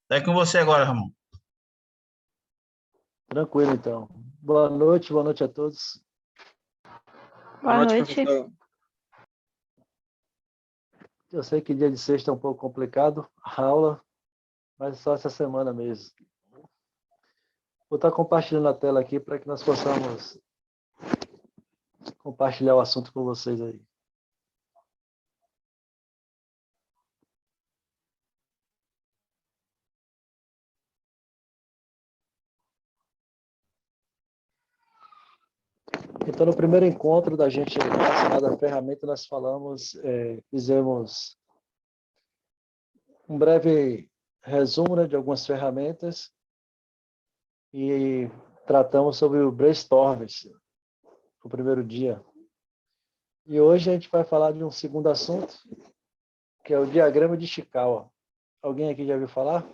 É com você agora, Ramon. Tranquilo, então. Boa noite a todos. Boa Boa noite, noite. professor. Eu sei que dia de sexta é um pouco complicado, a aula, mas só essa semana mesmo. Vou estar compartilhando a tela aqui para que nós possamos compartilhar o assunto com vocês aí. Então, no primeiro encontro da gente relacionado à ferramenta, nós fizemos um breve resumo, né, de algumas ferramentas e tratamos sobre o brainstorming, o primeiro dia. E hoje a gente vai falar de um segundo assunto, que é o diagrama de Ishikawa. Alguém aqui já ouviu falar?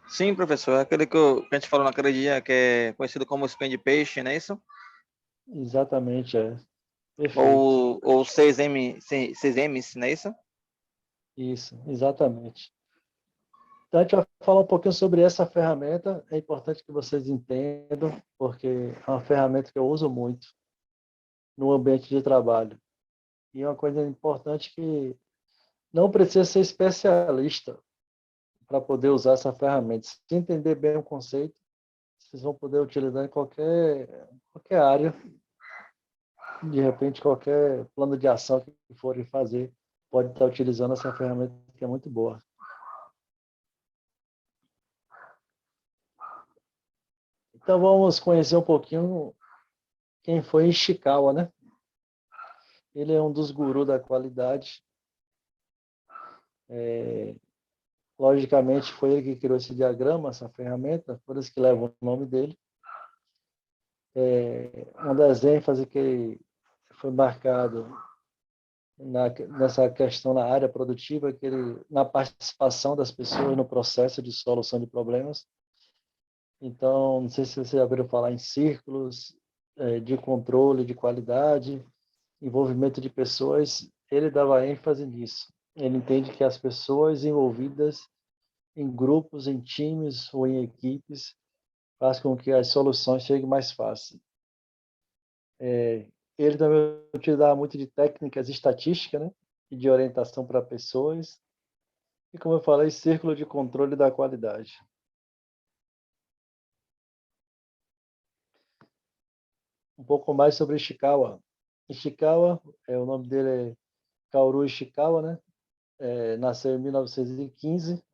Sim, professor, é aquele que a gente falou naquele dia, que é conhecido como spin de peixe, não é isso? Exatamente, é. Perfeito. Ou 6Ms, não é isso? Isso, exatamente. Então, a gente vai falar um pouquinho sobre essa ferramenta. É importante que vocês entendam, porque é uma ferramenta que eu uso muito no ambiente de trabalho. E é uma coisa importante que não precisa ser especialista para poder usar essa ferramenta. Se entender bem o conceito, vocês vão poder utilizar em qualquer área, de repente, qualquer plano de ação que forem fazer, pode estar utilizando essa ferramenta que é muito boa. Então, vamos conhecer um pouquinho quem foi Ishikawa, né? Ele é um dos gurus da qualidade. Logicamente, foi ele que criou esse diagrama, essa ferramenta, por isso que leva o nome dele. Uma das ênfases que foi marcado nessa questão na área produtiva, na participação das pessoas no processo de solução de problemas. Então, não sei se você já ouviu falar em círculos de controle de qualidade, envolvimento de pessoas, ele dava ênfase nisso. Ele entende que as pessoas envolvidas em grupos, em times ou em equipes faz com que as soluções cheguem mais fácil. Ele também utilizava muito de técnicas estatísticas, né? E de orientação para pessoas. E, como eu falei, círculo de controle da qualidade. Um pouco mais sobre Ishikawa. Ishikawa, o nome dele é Kaoru Ishikawa, né? Nasceu em 1915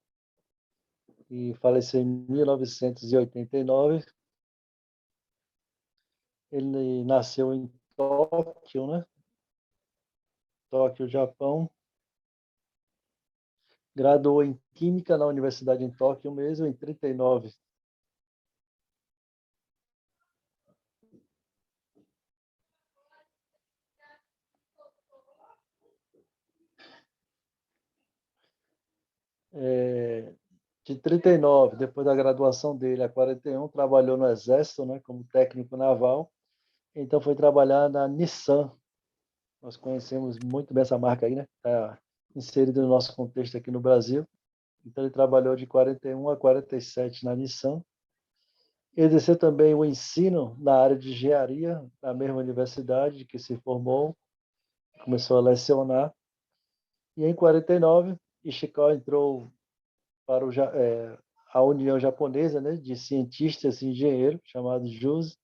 e faleceu em 1989. Ele nasceu em Tóquio, né? Tóquio, Japão. Graduou em Química na Universidade em Tóquio mesmo, em 39. De 39, depois da graduação dele, a 41, trabalhou no Exército, né, como técnico naval. Então foi trabalhar na Nissan. Nós conhecemos muito bem essa marca aí, né? Está inserida no nosso contexto aqui no Brasil. Então ele trabalhou de 41 a 47 na Nissan. Exerceu também o ensino na área de engenharia, na mesma universidade que se formou, começou a lecionar. E em 49, Ishikawa entrou para a União Japonesa, né, de Cientistas e Engenheiros, chamado JUSE,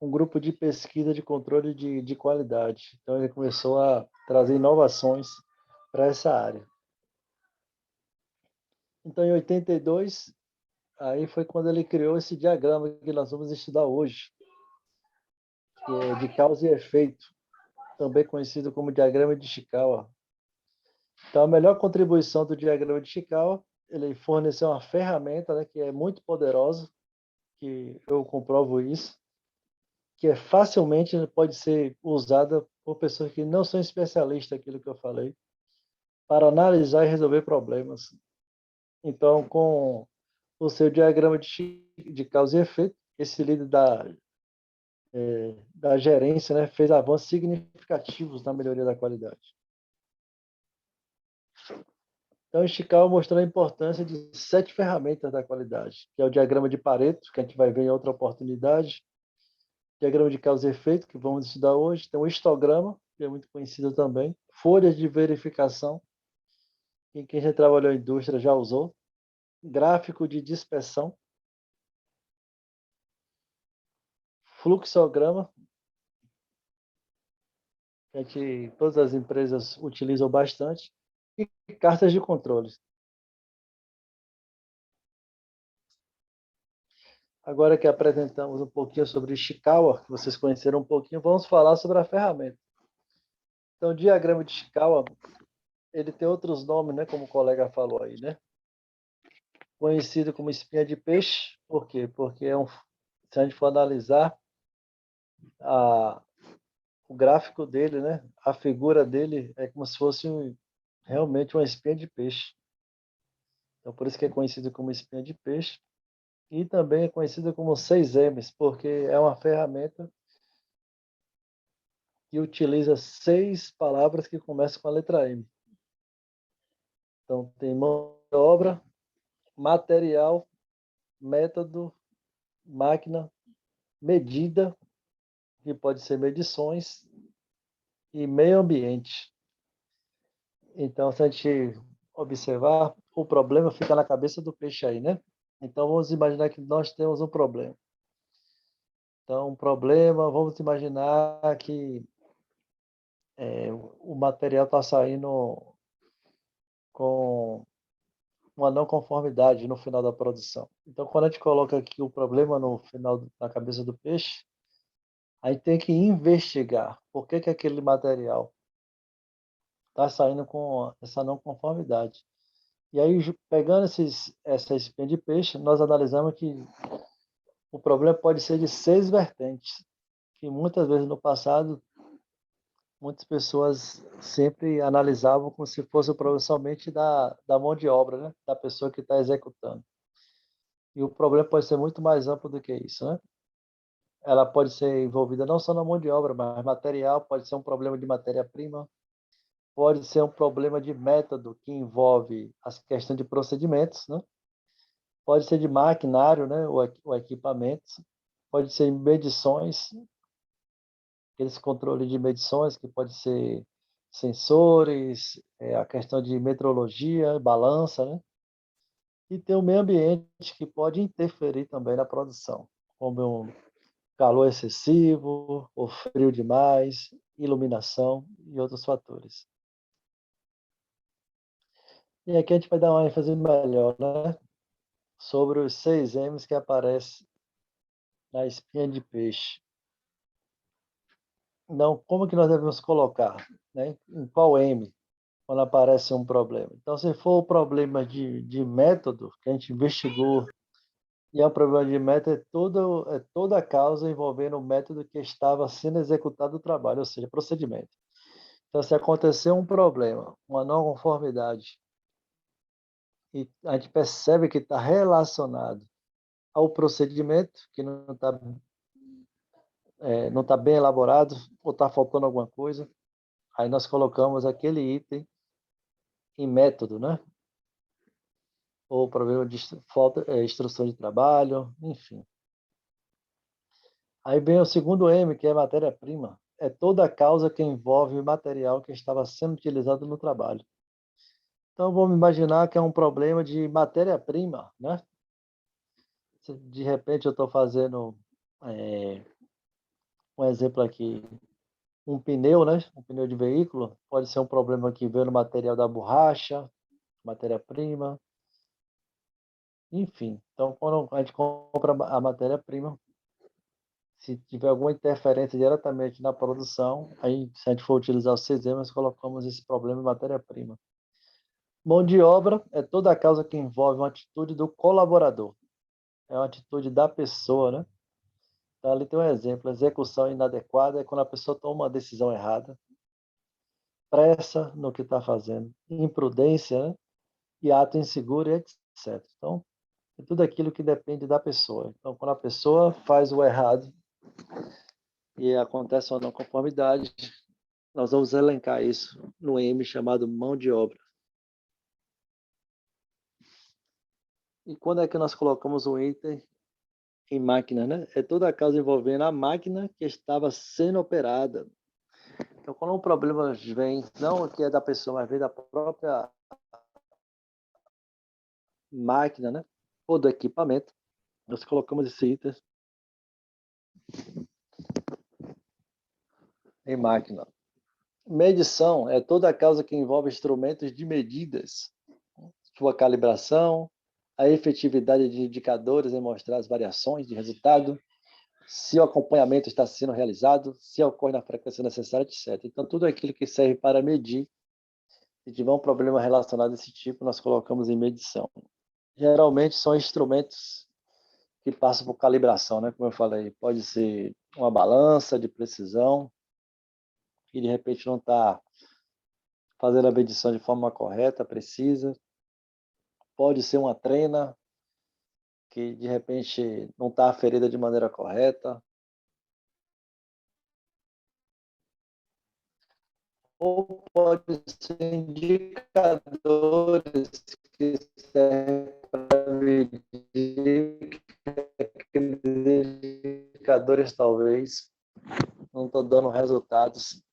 um grupo de pesquisa de controle de qualidade. Então, ele começou a trazer inovações para essa área. Então, em 82, aí foi quando ele criou esse diagrama que nós vamos estudar hoje, que é de causa e efeito, também conhecido como diagrama de Ishikawa. Então, a melhor contribuição do diagrama de Ishikawa, ele forneceu uma ferramenta, né, que é muito poderosa, que eu comprovo isso, que facilmente pode ser usada por pessoas que não são especialistas naquilo que eu falei, para analisar e resolver problemas. Então, com o seu diagrama de causa e efeito, esse líder da gerência, né, fez avanços significativos na melhoria da qualidade. Então, Ishikawa mostrou a importância de 7 ferramentas da qualidade, que é o diagrama de Pareto, que a gente vai ver em outra oportunidade, diagrama de causa e efeito, que vamos estudar hoje, tem o histograma, que é muito conhecido também, folhas de verificação, que quem já trabalhou em indústria já usou, gráfico de dispersão, fluxograma, que todas as empresas utilizam bastante, e cartas de controle. Agora que apresentamos um pouquinho sobre Ishikawa, que vocês conheceram um pouquinho, vamos falar sobre a ferramenta. Então, o diagrama de Ishikawa, ele tem outros nomes, né, como o colega falou aí, né? Conhecido como espinha de peixe, por quê? Porque se a gente for analisar o gráfico dele, né, a figura dele é como se fosse realmente uma espinha de peixe. Então, por isso que é conhecido como espinha de peixe. E também é conhecido como 6Ms, porque é uma ferramenta que utiliza 6 palavras que começam com a letra M. Então, tem mão de obra, material, método, máquina, medida, que pode ser medições, e meio ambiente. Então, se a gente observar, o problema fica na cabeça do peixe aí, né? Então, vamos imaginar que nós temos um problema. Então, um problema, vamos imaginar que o material está saindo com uma não conformidade no final da produção. Então, quando a gente coloca aqui o problema no final, na cabeça do peixe, a gente tem que investigar por que aquele material está saindo com essa não conformidade. E aí, pegando essa espinha de peixe, nós analisamos que o problema pode ser de 6 vertentes, que muitas vezes no passado, muitas pessoas sempre analisavam como se fosse o problema somente da mão de obra, né? Da pessoa que está executando. E o problema pode ser muito mais amplo do que isso, né? Ela pode ser envolvida não só na mão de obra, mas material, pode ser um problema de matéria-prima, pode ser um problema de método que envolve as questões de procedimentos, né? Pode ser de maquinário, né? O equipamento, pode ser medições, aqueles controles de medições que pode ser sensores, a questão de metrologia, balança, né? E tem o meio ambiente que pode interferir também na produção, como um calor excessivo, ou frio demais, iluminação e outros fatores. E aqui a gente vai dar uma ênfase melhor, né? Sobre os 6 M's que aparecem na espinha de peixe. Então, como que nós devemos colocar? Né? Em qual M, quando aparece um problema? Então, se for o problema de método, que a gente investigou, e é um problema de método, é toda a causa envolvendo o método que estava sendo executado o trabalho, ou seja, procedimento. Então, se acontecer um problema, uma não conformidade, e a gente percebe que está relacionado ao procedimento, que não está bem elaborado, ou está faltando alguma coisa, aí nós colocamos aquele item em método, né? Ou problema de falta, instrução de trabalho, enfim. Aí vem o segundo M, que é matéria-prima. É toda a causa que envolve o material que estava sendo utilizado no trabalho. Então, vamos imaginar que é um problema de matéria-prima, né? De repente, eu estou fazendo um exemplo aqui, um pneu, né? Um pneu de veículo, pode ser um problema que vem no material da borracha, matéria-prima, enfim. Então, quando a gente compra a matéria-prima, se tiver alguma interferência diretamente na produção, aí, se a gente for utilizar o CZ, nós colocamos esse problema em matéria-prima. Mão de obra é toda a causa que envolve uma atitude do colaborador. É uma atitude da pessoa, né? Então, ali tem um exemplo. Execução inadequada é quando a pessoa toma uma decisão errada, pressa no que está fazendo, imprudência, né? E ato inseguro, etc. Então, É tudo aquilo que depende da pessoa. Então, quando a pessoa faz o errado e acontece uma não conformidade, nós vamos elencar isso no M chamado mão de obra. E quando é que nós colocamos o item em máquina, né? É toda a causa envolvendo a máquina que estava sendo operada. Então, quando um problema vem, não que é da pessoa, mas vem da própria máquina, né? Ou do equipamento, nós colocamos esse item em máquina. Medição é toda a causa que envolve instrumentos de medidas, sua calibração, a efetividade de indicadores em mostrar as variações de resultado, se o acompanhamento está sendo realizado, se ocorre na frequência necessária, etc. Então, tudo aquilo que serve para medir, se tiver um problema relacionado a esse tipo, nós colocamos em medição. Geralmente são instrumentos que passam por calibração, né? Como eu falei, pode ser uma balança de precisão, que de repente não está fazendo a medição de forma correta, precisa. Pode ser uma trena, que de repente não está aferida de maneira correta. Ou pode ser indicadores que servem para medir, aqueles indicadores talvez não estão dando resultados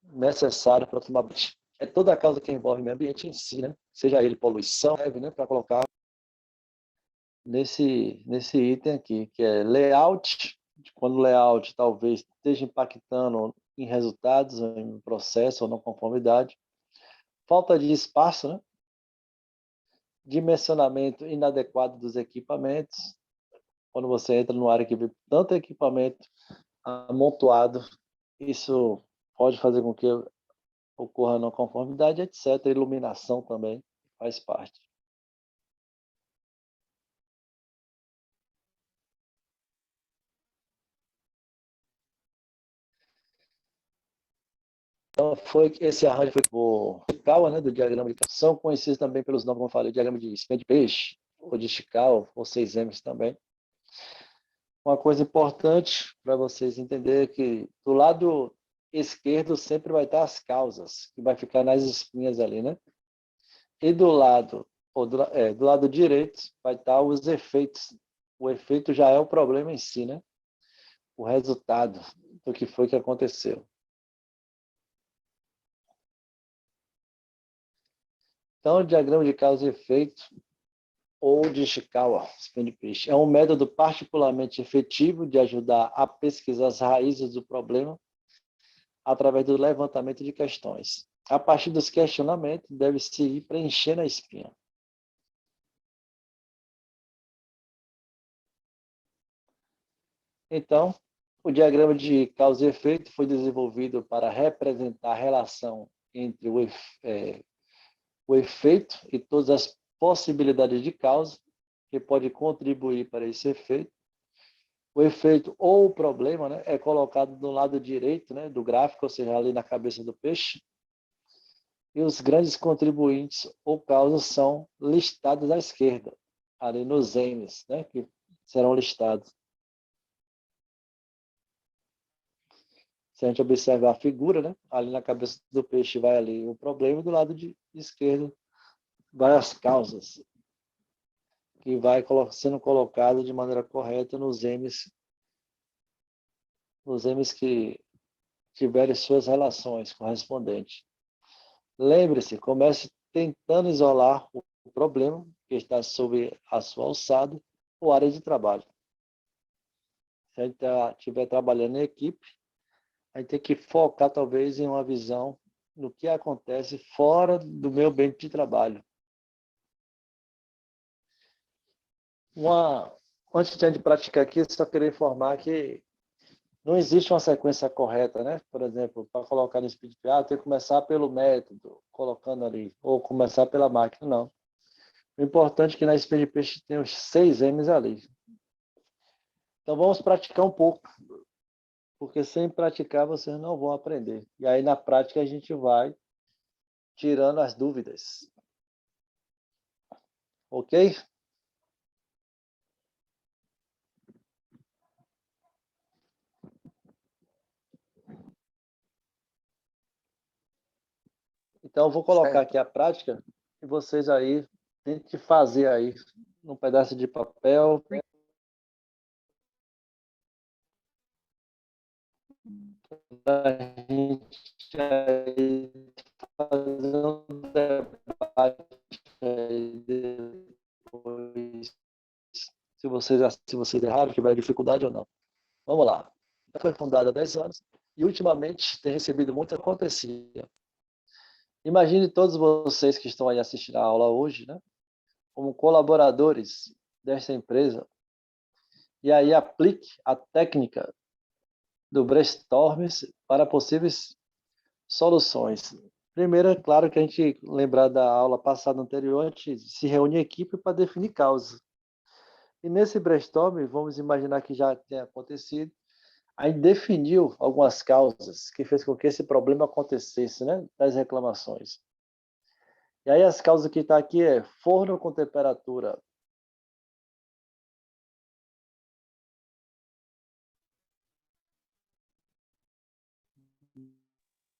necessários para tomar banho. É toda a causa que envolve o meio ambiente em si, né? Seja ele poluição, né? Para colocar nesse item aqui, que é layout, quando o layout talvez esteja impactando em resultados, em processo ou não conformidade. Falta de espaço, né? Dimensionamento inadequado dos equipamentos. Quando você entra numa área que vê tanto equipamento amontoado, isso pode fazer com que ocorra não conformidade, etc. Iluminação também faz parte. Então, esse arranjo foi por Ishikawa, né, do diagrama de são conhecidos também pelos nomes, como eu falei, diagrama de espinha de peixe, ou de Ishikawa, ou 6Ms também. Uma coisa importante para vocês entenderem é que do lado esquerdo sempre vai estar as causas, que vai ficar nas espinhas ali, né? E do lado direito vai estar os efeitos. O efeito já é o problema em si, né? O resultado do que foi que aconteceu. Então, o diagrama de causa e efeito, ou de Ishikawa, espinha de peixe, é um método particularmente efetivo de ajudar a pesquisar as raízes do problema através do levantamento de questões. A partir dos questionamentos, deve-se ir preenchendo a espinha. Então, o diagrama de causa e efeito foi desenvolvido para representar a relação entre o efeito e todas as possibilidades de causa que pode contribuir para esse efeito. O efeito ou o problema, né, é colocado do lado direito, né, do gráfico, ou seja, ali na cabeça do peixe. E os grandes contribuintes ou causas são listados à esquerda, ali nos M's, né, que serão listados. Se a gente observar a figura, né, ali na cabeça do peixe vai ali o problema, e do lado de esquerdo vai as causas, que vai sendo colocado de maneira correta nos M's que tiverem suas relações correspondentes. Lembre-se, comece tentando isolar o problema que está sob a sua alçada ou área de trabalho. Se a gente estiver trabalhando em equipe, a gente tem que focar talvez em uma visão no que acontece fora do meu ambiente de trabalho. Antes de a gente praticar aqui, eu só queria informar que não existe uma sequência correta, né? Por exemplo, para colocar no speed tem que começar pelo método, colocando ali, ou começar pela máquina, não. O importante é que na Speed Peixe tem os 6 M's ali. Então vamos praticar um pouco, porque sem praticar vocês não vão aprender. E aí na prática a gente vai tirando as dúvidas. Ok? Então, eu vou colocar Certo. aqui a prática e vocês aí tentem fazer aí num pedaço de papel. A gente aí fazer um debate aí depois, se vocês erraram, tiveram dificuldade ou não. Vamos lá. Ela foi fundada há 10 anos e ultimamente tem recebido muita acontecia. Imagine todos vocês que estão aí assistindo a aula hoje, né, como colaboradores desta empresa, e aí aplique a técnica do brainstorming para possíveis soluções. Primeiro, é claro que a gente lembrar da aula passada anterior, a gente se reúne em equipe para definir causas. E nesse brainstorming, vamos imaginar que já tenha acontecido, aí definiu algumas causas que fez com que esse problema acontecesse, né, das reclamações. E aí as causas que está aqui é forno com temperatura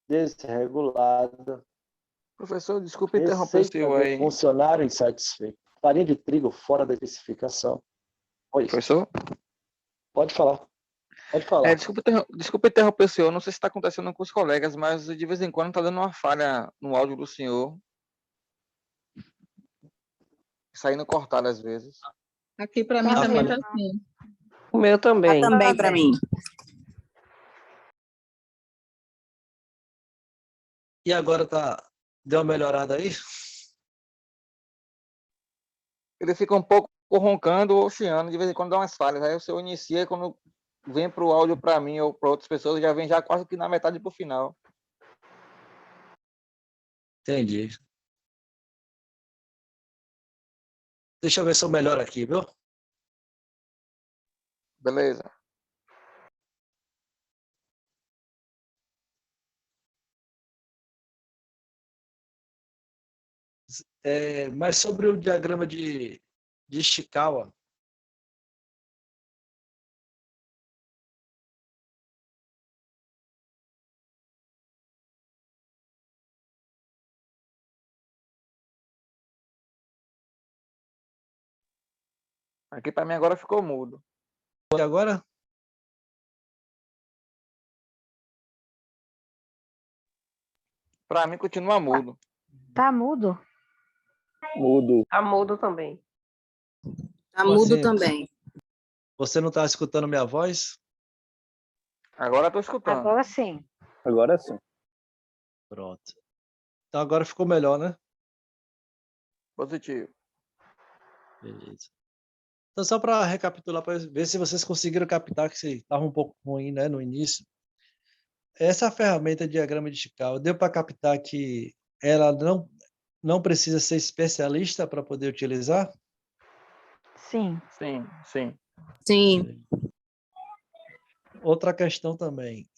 desregulada, Professor, desculpa interromper o receita senhor de aí. funcionário insatisfeito, farinha de trigo fora da especificação. Oi, Professor? pode falar, pode falar. Desculpa interromper o senhor. Não sei se está acontecendo com os colegas, mas de vez em quando está dando uma falha no áudio do senhor. Saindo cortado às vezes. Aqui para mim Tá também falhando. está assim. O meu também. Também para mim. E agora deu uma melhorada aí? Ele fica um pouco roncando ou chiando, de vez em quando dá umas falhas. Aí o senhor inicia, quando vem para o áudio para mim ou para outras pessoas, já vem já quase que na metade para o final. Entendi. Deixa eu ver se eu melhoro aqui, viu? Beleza. Mas sobre o diagrama de Ishikawa, Aqui para mim agora ficou mudo. e agora? Para mim continua mudo. Tá mudo? Mudo. Tá mudo também. Tá Como mudo assim? também. Você não está escutando minha voz? Agora estou escutando. Agora sim. Agora sim. Pronto. Então agora ficou melhor, né? Positivo. Beleza. Então, só para recapitular, para ver se vocês conseguiram captar que estava um pouco ruim, né, no início. Essa ferramenta de diagrama de Ishikawa, deu para captar que ela não precisa ser especialista para poder utilizar? Sim. Sim, sim. Sim. Outra questão também,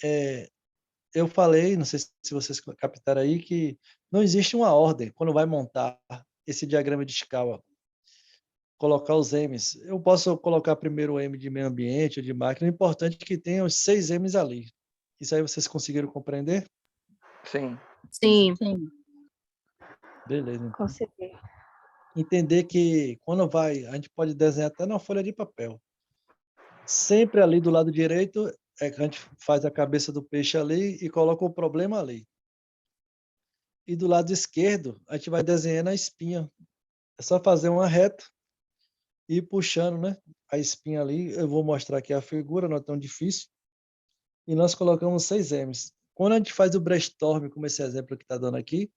eu falei, não sei se vocês captaram aí, que não existe uma ordem quando vai montar esse diagrama de Ishikawa. Colocar os M's. Eu posso colocar primeiro o M de meio ambiente, ou de máquina, o importante é que tenha os 6 M's ali. Isso aí vocês conseguiram compreender? Sim. Sim. Beleza. Então. Consegui. Entender que quando a gente pode desenhar até na folha de papel. Sempre ali do lado direito é que a gente faz a cabeça do peixe ali e coloca o problema ali. E do lado esquerdo, a gente vai desenhando a espinha. É só fazer uma reta e ir puxando, né? A espinha ali. Eu vou mostrar aqui a figura, não é tão difícil. E nós colocamos 6 M's. Quando a gente faz o brainstorm, como esse exemplo que está dando aqui,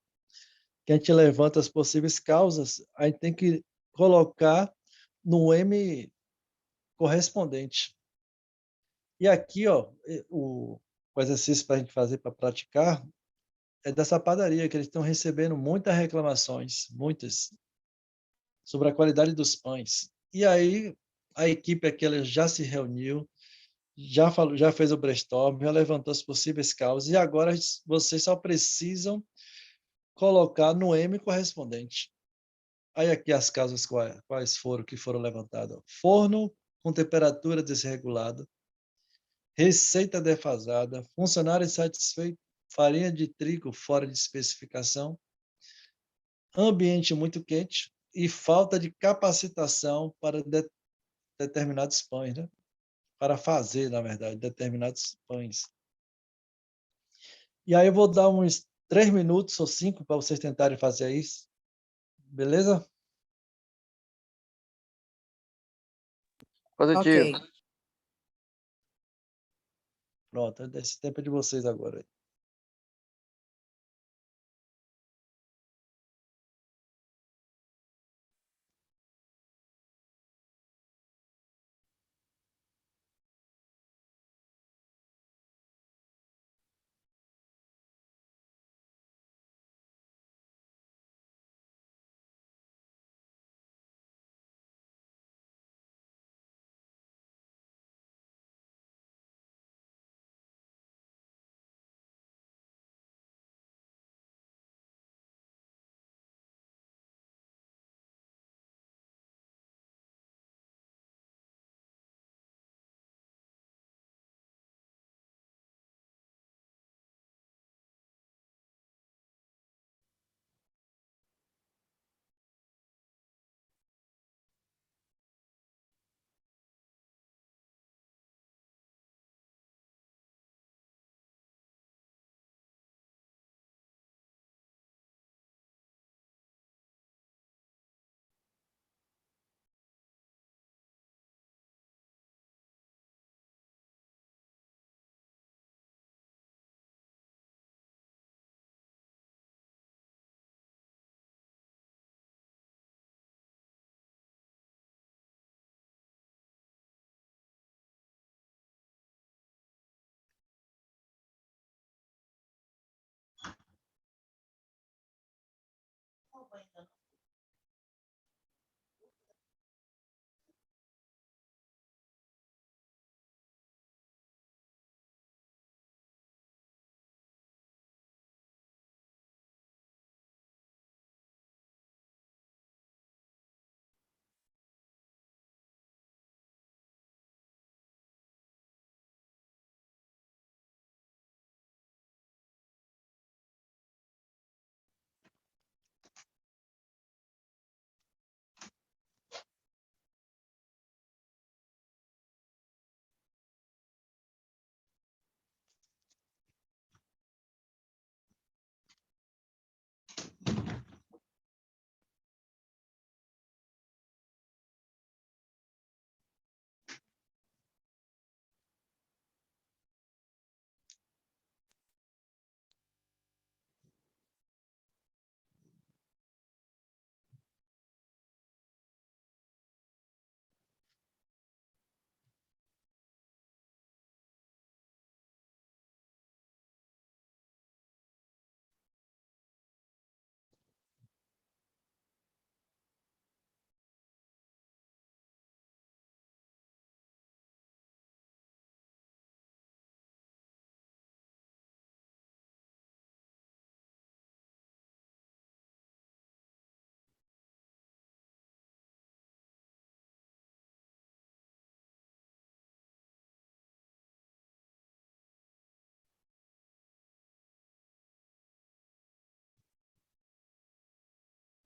que a gente levanta as possíveis causas, a gente tem que colocar no M correspondente. E aqui, ó, o exercício para a gente fazer, para praticar, é dessa padaria, que eles estão recebendo muitas reclamações, muitas, sobre a qualidade dos pães. E aí, a equipe aqui ela já se reuniu, já fez o brainstorm, já levantou as possíveis causas, e agora vocês só precisam colocar no M correspondente. Aí aqui as causas quais foram que foram levantadas. Forno com temperatura desregulada, receita defasada, funcionário insatisfeito, farinha de trigo fora de especificação, ambiente muito quente e falta de capacitação para determinados pães, né? Para fazer, na verdade, determinados pães. E aí eu vou dar uns 3 minutos ou 5 para vocês tentarem fazer isso. Beleza? Positivo. Ok. Pronto, esse tempo é de vocês agora.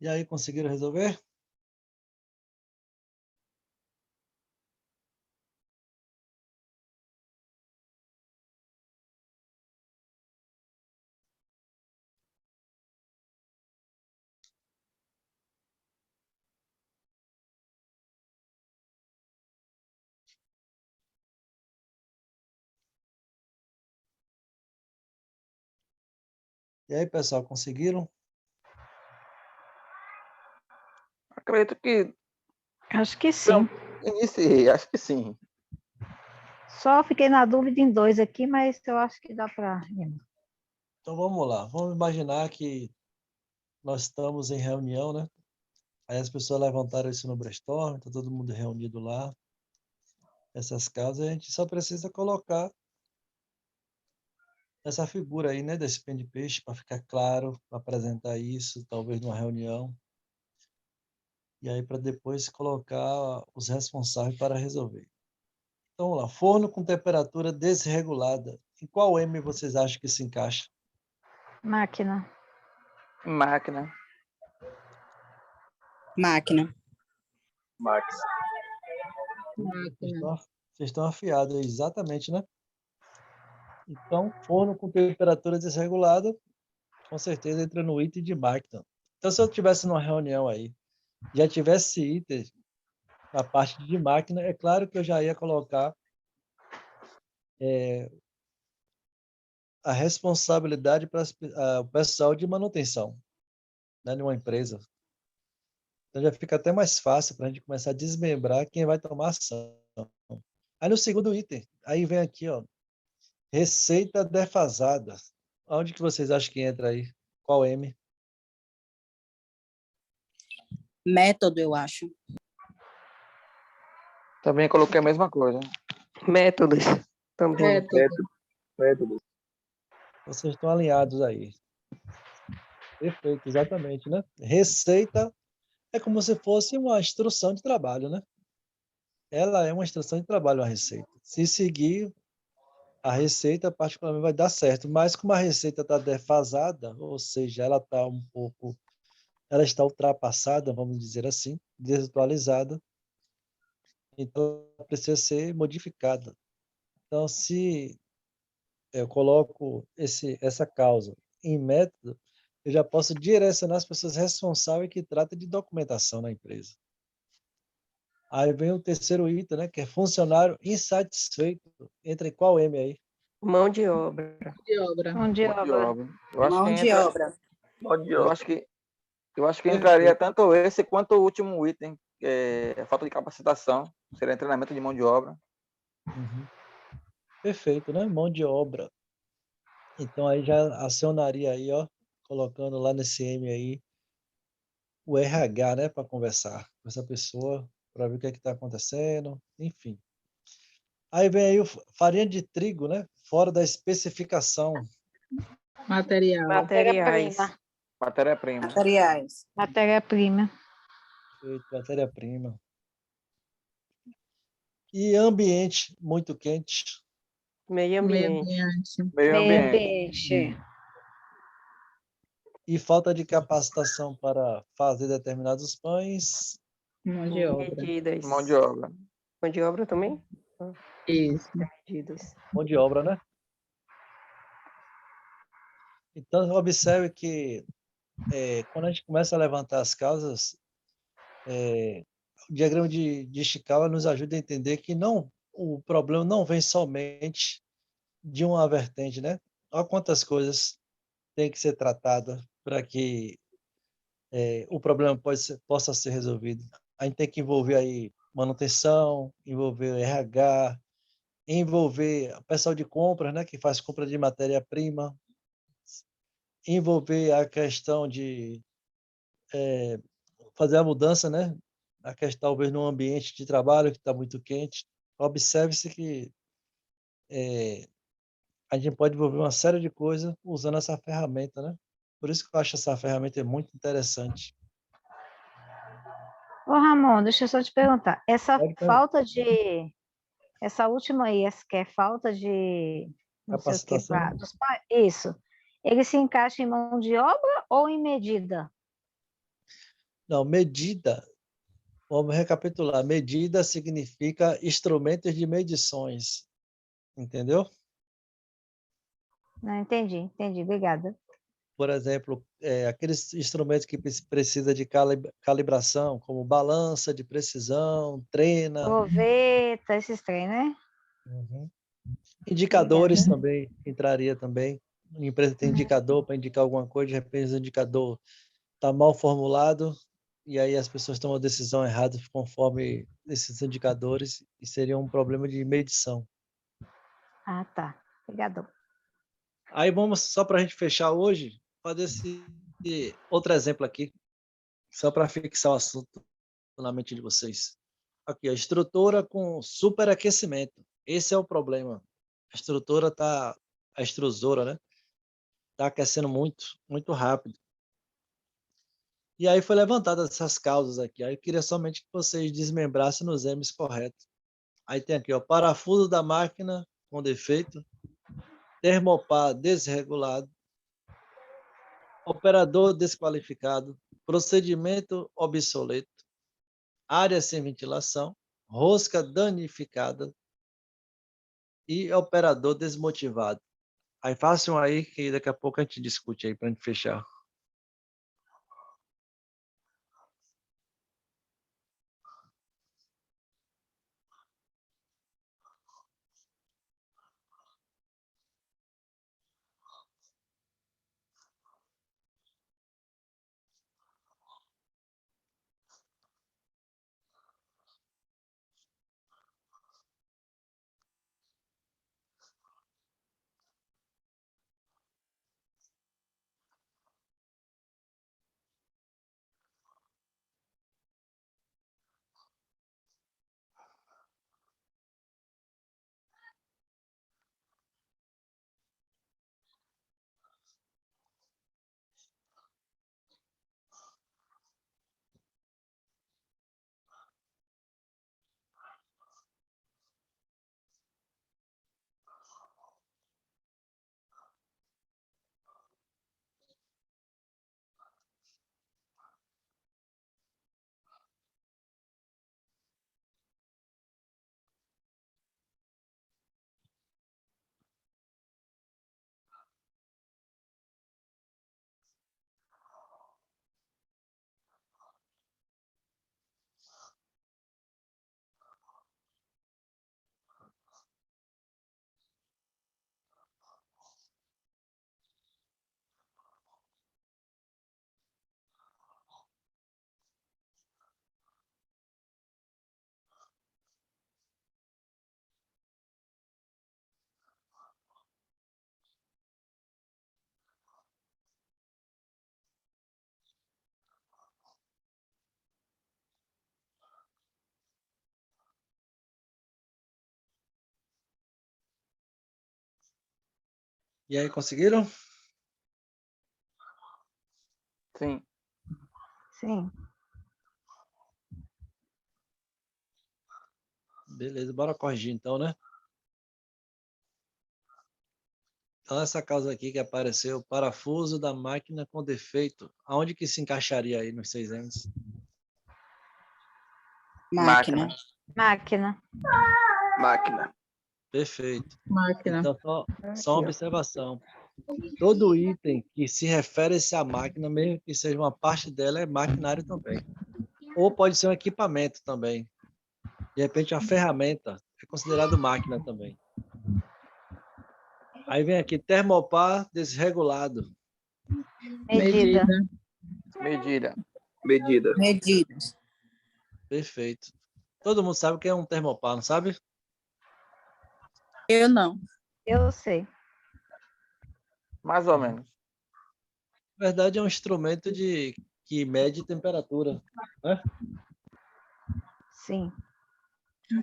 E aí, conseguiram resolver? E aí, pessoal, conseguiram? Acredito que Acho que sim. iniciei, acho que sim. Só fiquei na dúvida em 2 aqui, mas eu acho que dá para. Então vamos lá. Vamos imaginar que nós estamos em reunião, né? Aí as pessoas levantaram isso no brainstorm, está todo mundo reunido lá. Essas causas, a gente só precisa colocar essa figura aí, né, desse pé de peixe, para ficar claro, para apresentar isso, talvez numa reunião. E aí para depois colocar os responsáveis para resolver. Então, vamos lá. Forno com temperatura desregulada. Em qual M vocês acham que se encaixa? Máquina. Máquina. Máquina. Max. Máquina. Vocês estão afiados, exatamente, né? Então, forno com temperatura desregulada, com certeza entra no item de máquina. Então, se eu tivesse numa reunião aí, já tivesse item na parte de máquina, é claro que eu já ia colocar a responsabilidade para o pessoal de manutenção, né, de uma empresa. Então, já fica até mais fácil para a gente começar a desmembrar quem vai tomar ação. Aí, no segundo item, aí vem aqui, ó, receita defasada. Onde que vocês acham que entra aí? Qual M? Método, eu acho. Também coloquei a mesma coisa. Métodos também. Método. Vocês estão alinhados aí. Perfeito, exatamente, né? Receita é como se fosse uma instrução de trabalho, né? Ela é uma instrução de trabalho, uma receita. Se seguir a receita, particularmente vai dar certo. Mas como a receita está defasada, ou seja, ela está ultrapassada, vamos dizer assim, desatualizada, então ela precisa ser modificada. Então, se eu coloco essa causa em método, eu já posso direcionar as pessoas responsáveis que tratam de documentação na empresa. Aí vem o terceiro item, né, que é funcionário insatisfeito. Entra em qual M aí? Mão de obra. De obra. Mão de obra. Eu acho Mão que de entra, obra. eu acho que entraria tanto esse quanto o último item, que é a falta de capacitação, seria treinamento de mão de obra. Uhum. Perfeito, né? Mão de obra. Então aí já acionaria aí, ó, colocando lá nesse M aí o RH, né, para conversar com essa pessoa, para ver o que é que está acontecendo, enfim. Aí vem aí farinha de trigo, né? Fora da especificação. Material. Materiais. Matéria-prima. Materiais. Matéria-prima. Feito, matéria-prima. E ambiente muito quente. Meio ambiente. Meio Meio ambiente. ambiente. E falta de capacitação para fazer determinados pães. Mão de obra. Medidas. Mão de obra. Mão de obra também? Isso. Medidas. Mão de obra, né? Então, observe que quando a gente começa a levantar as causas, o diagrama de Ishikawa nos ajuda a entender que o problema não vem somente de uma vertente, né? Olha quantas coisas têm que ser tratadas para que o problema possa ser resolvido. A gente tem que envolver aí manutenção, envolver RH, envolver o pessoal de compras, né, que faz compra de matéria-prima, envolver a questão de fazer a mudança, né, a questão talvez no ambiente de trabalho que está muito quente. Observe-se que a gente pode envolver uma série de coisas usando essa ferramenta, né? Por isso que eu acho essa ferramenta muito interessante. Ô, Ramon, deixa eu só te perguntar. Essa Pode perguntar. falta de... Essa última aí, essa que é falta de... Não sei o que, Capacitação. isso. Ele se encaixa em mão de obra ou em medida? Não, medida. Vamos recapitular. Medida significa instrumentos de medições. Entendeu? Não, entendi. Obrigada. Por exemplo, aqueles instrumentos que precisa de calibração, como balança de precisão, trena. Proveta, esses trem, né? Uhum. Indicadores Obrigada. também entraria também. A empresa tem indicador para indicar alguma coisa, de repente o indicador está mal formulado e aí as pessoas tomam a decisão errada conforme esses indicadores e seria um problema de medição. Ah, tá. Obrigado. Aí vamos, só para a gente fechar hoje, fazer esse outro exemplo aqui, só para fixar o assunto na mente de vocês. Aqui, a estrutura com superaquecimento. Esse é o problema. A estrutura está, a extrusora, né? Está aquecendo muito, muito rápido. E aí foi levantada essas causas aqui. Aí eu queria somente que vocês desmembrassem nos M's corretos. Aí tem aqui, ó, parafuso da máquina com defeito, termopar desregulado, operador desqualificado, procedimento obsoleto, área sem ventilação, rosca danificada e operador desmotivado. Aí façam aí que daqui a pouco a gente discute aí para a gente fechar. E aí, conseguiram? Sim. Sim. Beleza, bora corrigir então, né? Então, essa causa aqui que apareceu, parafuso da máquina com defeito. Aonde que se encaixaria aí nos 6 M's? Máquina. Máquina. Máquina. Perfeito. Máquina. Então, só uma observação. Todo item que se refere-se à máquina, mesmo que seja uma parte dela, é maquinário também. Ou pode ser um equipamento também. De repente, uma ferramenta é considerado máquina também. Aí vem aqui, termopar desregulado. Medida. Medida. Medida. Medidas. Perfeito. Todo mundo sabe o que é um termopar, não sabe? Eu não. Eu sei. Mais ou menos. Na verdade, é um instrumento que mede temperatura, né? Sim.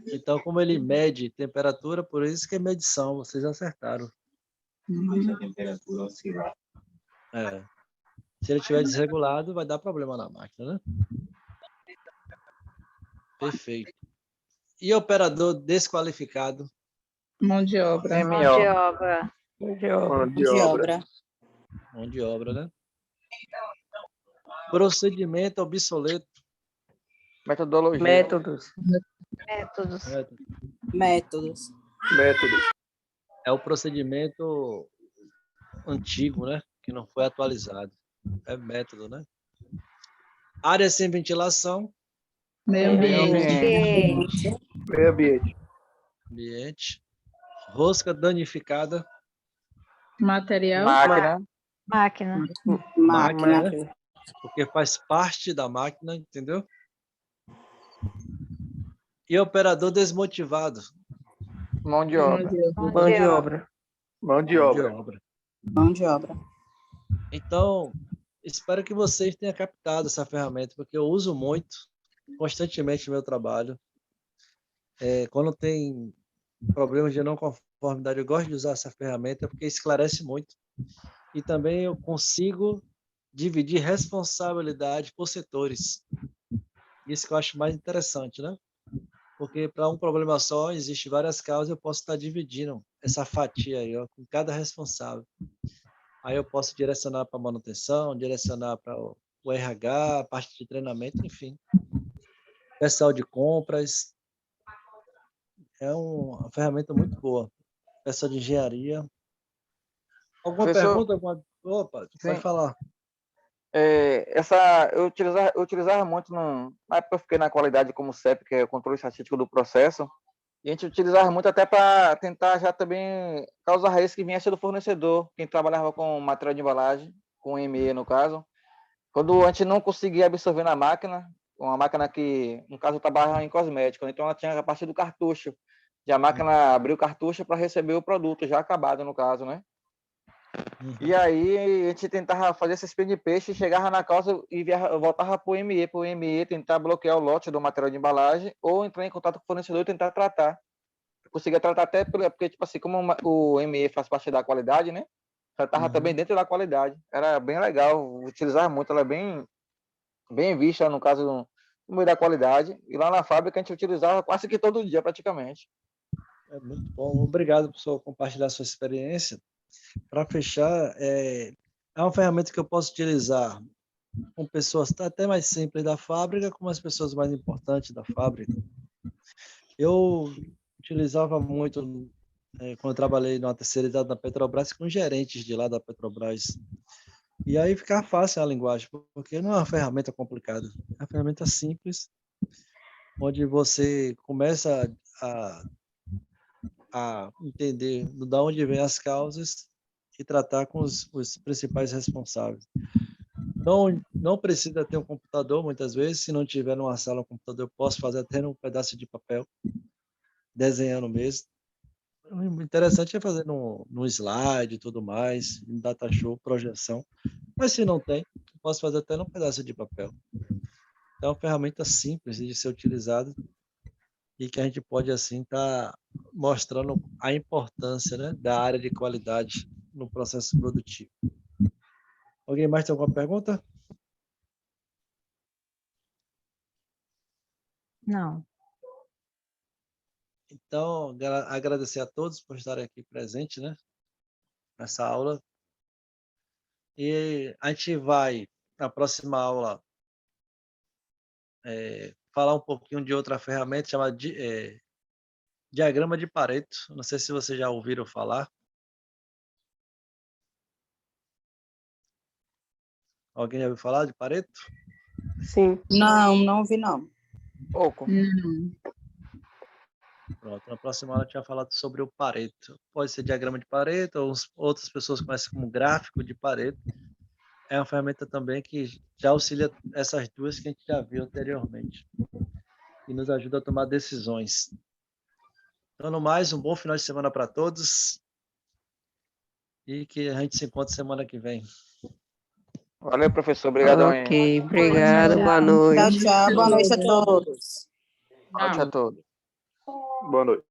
Então, como ele mede temperatura, por isso que é medição, vocês acertaram. Deixa a temperatura oscilar. É. Se ele estiver desregulado, vai dar problema na máquina, né? Perfeito. E operador desqualificado? Mão de obra. Mão de obra. Mão de obra. Mão Mão de de obra. obra. Mão de obra, né? Procedimento obsoleto. Metodologia. Métodos. Métodos. Métodos. Métodos. É o procedimento antigo, né? Que não foi atualizado. É método, né? Área sem ventilação. Meio Ambiente. Meio ambiente. Ambiente. Rosca danificada. Material. Máquina. Máquina. Máquina. Máquina. Porque faz parte da máquina, entendeu? E operador desmotivado. Mão de obra. Mão de obra. Mão de Mão de obra. obra. Mão de obra. Então, espero que vocês tenham captado essa ferramenta, porque eu uso muito, constantemente no meu trabalho. Quando tem problemas de não conformidade, eu gosto de usar essa ferramenta, porque esclarece muito. E também eu consigo dividir responsabilidade por setores. Isso que eu acho mais interessante, né? Porque para um problema só, existe várias causas, eu posso estar dividindo essa fatia aí, ó, com cada responsável. Aí eu posso direcionar para manutenção, direcionar para o RH, a parte de treinamento, enfim. Pessoal de compras. É uma ferramenta muito boa. Pessoal de engenharia. Alguma Professor, pergunta? Opa, sim. pode falar. Eu utilizava muito, na época eu fiquei na qualidade como CEP, que é o controle estatístico do processo, e a gente utilizava muito até para tentar já também causar risco que viesse do fornecedor, quem trabalhava com material de embalagem, com ME no caso. Quando a gente não conseguia absorver na máquina, uma máquina que, no caso, trabalhava em cosmético, então ela tinha a partir do cartucho, e a máquina abriu o cartucho para receber o produto já acabado, no caso, né? E aí a gente tentava fazer esse spin de peixe, chegava na causa e voltava para o ME, tentar bloquear o lote do material de embalagem ou entrar em contato com o fornecedor e tentar tratar. Eu conseguia tratar até porque, tipo assim, como o ME faz parte da qualidade, né? Tratava também dentro da qualidade. Era bem legal, utilizava muito, ela é bem vista, no caso, no meio da qualidade. E lá na fábrica a gente utilizava quase que todo dia, praticamente. É muito bom. Obrigado por compartilhar sua experiência. Para fechar, é uma ferramenta que eu posso utilizar com pessoas até mais simples da fábrica, como as pessoas mais importantes da fábrica. Eu utilizava muito, quando eu trabalhei numa terceirizada na Petrobras, com gerentes de lá da Petrobras. E aí fica fácil a linguagem, porque não é uma ferramenta complicada, é uma ferramenta simples, onde você começa a entender de onde vêm as causas e tratar com os principais responsáveis. Não precisa ter um computador, muitas vezes. Se não tiver numa sala um computador, eu posso fazer até num pedaço de papel, desenhando mesmo. O interessante é fazer no slide e tudo mais, em data show, projeção. Mas se não tem, eu posso fazer até num pedaço de papel. É uma ferramenta simples de ser utilizada e que a gente pode, assim, estar mostrando a importância, né, da área de qualidade no processo produtivo. Alguém mais tem alguma pergunta? Não. Então, agradecer a todos por estarem aqui presentes, né, nessa aula. E a gente vai, na próxima aula, falar um pouquinho de outra ferramenta chamada diagrama de Pareto. Não sei se vocês já ouviram falar. Alguém já ouviu falar de Pareto? Sim. Não ouvi, não. Pouco. Pronto, na próxima aula a gente vai falar sobre o Pareto. Pode ser diagrama de Pareto, ou outras pessoas conhecem como gráfico de Pareto. É uma ferramenta também que já auxilia essas duas que a gente já viu anteriormente. E nos ajuda a tomar decisões. Então, no mais, um bom final de semana para todos. E que a gente se encontre semana que vem. Valeu, professor. Obrigadão aí. Ok, obrigado, boa noite. Tchau, tchau. Boa noite a todos. Boa noite a todos. Boa noite.